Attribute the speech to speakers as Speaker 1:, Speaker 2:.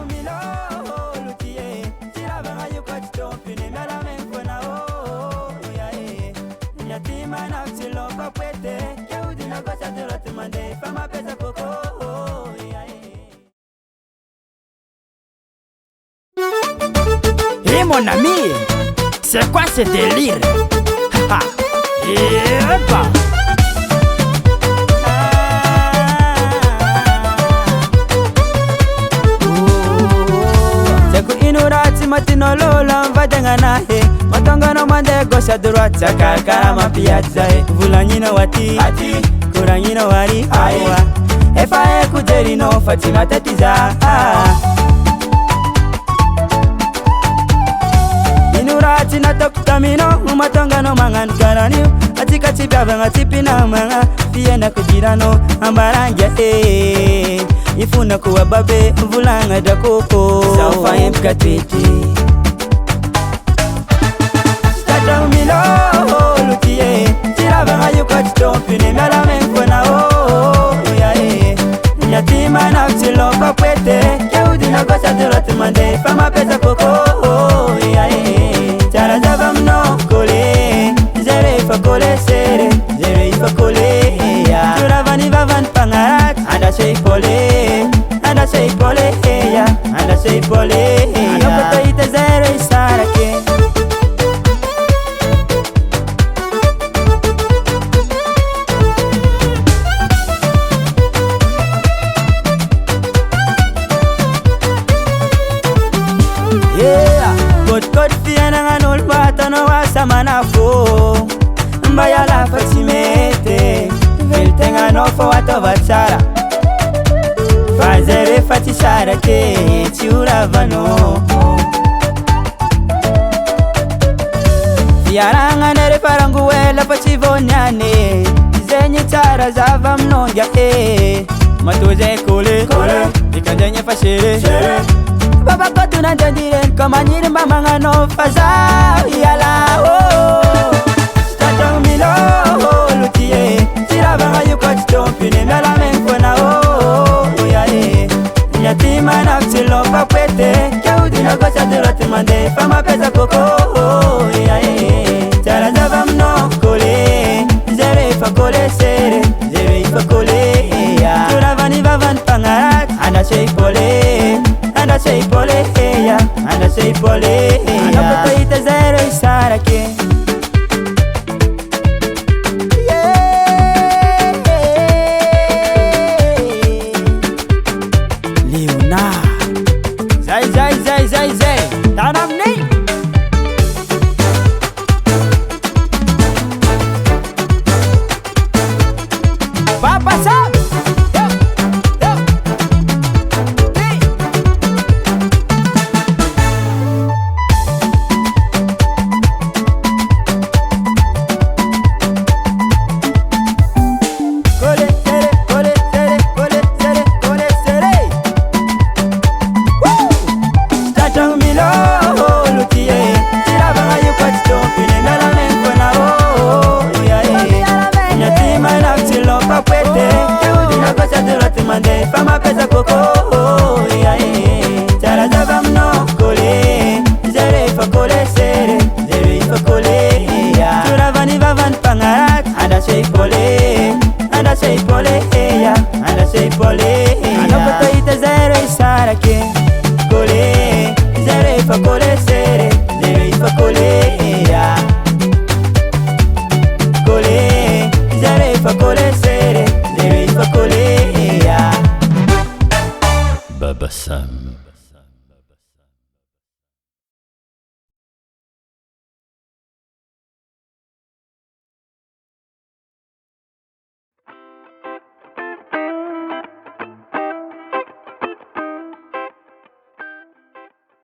Speaker 1: Citrantrango milôlolo tie, tira banga yuko titompine mela menkona oh yae. Nyatima na psilo kapwete, keudi na gocha duroti mande, fama pesa koko oh yae.
Speaker 2: Hé mon ami, c'est quoi ce délire? Ha ha,
Speaker 1: Matino lola mvadenga nahe matongano mande gosha droite sakakara mapiazza vulanyino wati kuranyino wari awa efa kujerino fatima tatiza inurati na toktamino matongano mangan karani atika chibaba ngatipina manga fiena kujirano ambaranja ifuna kuwa babe vulanga da koko saufa empka twiti Citrantrango milôlolo tie tira banga yuko titompine mela menkona oh yae. Nyatima na psilo kapwete, keudi na gocha duroti mande, fama pesa koko oh yae. Chara zaba mno kole, zere ifa kole sere, zere ifa kole ya. Tura vani vavan pangarat, anda sei pole, anda sei pole ya, anda sei pole ya. Anokoto ite zero isarake. Kot fiana nganul batano wasamana fo mbaya la fatimete veltenga no fo wato vatsara fazere fatisara ke tiura vano fiaranga nere paranguela pachivonyane zenye tsara zava mnonga matoze kole ikandenye fashere Baba kotu na jandiren kama nyiri mamanga no faza yala oh. Citrantrango milôlolo tie, tira banga yuko titompine mela menkona oh yae. Nyatima na psilo kapwete, keudi na gocha duroti mande, fama pesa koko oh yae. Chara zaba mno kole, zere ifa kole sere, zere ifa kole ya. Tura vani vavan pangarat, anda sei pole, anda sei pole ya, anda sei pole ya. Anokoto ite zero isarake. Leona zai tanam ni Papa Sam Citrantrango milôlolo tie, tira banga yuko titompine mela menkona oh yae. Nyatima na psilo kapwete, keudi na gocha duroti mande, fama pesa koko oh yae. Chara zaba mno kole, zere ifa kole sere, zere ifa kole ya. Tura vani vavan pangarat, anda sei pole ya, anda sei pole ya.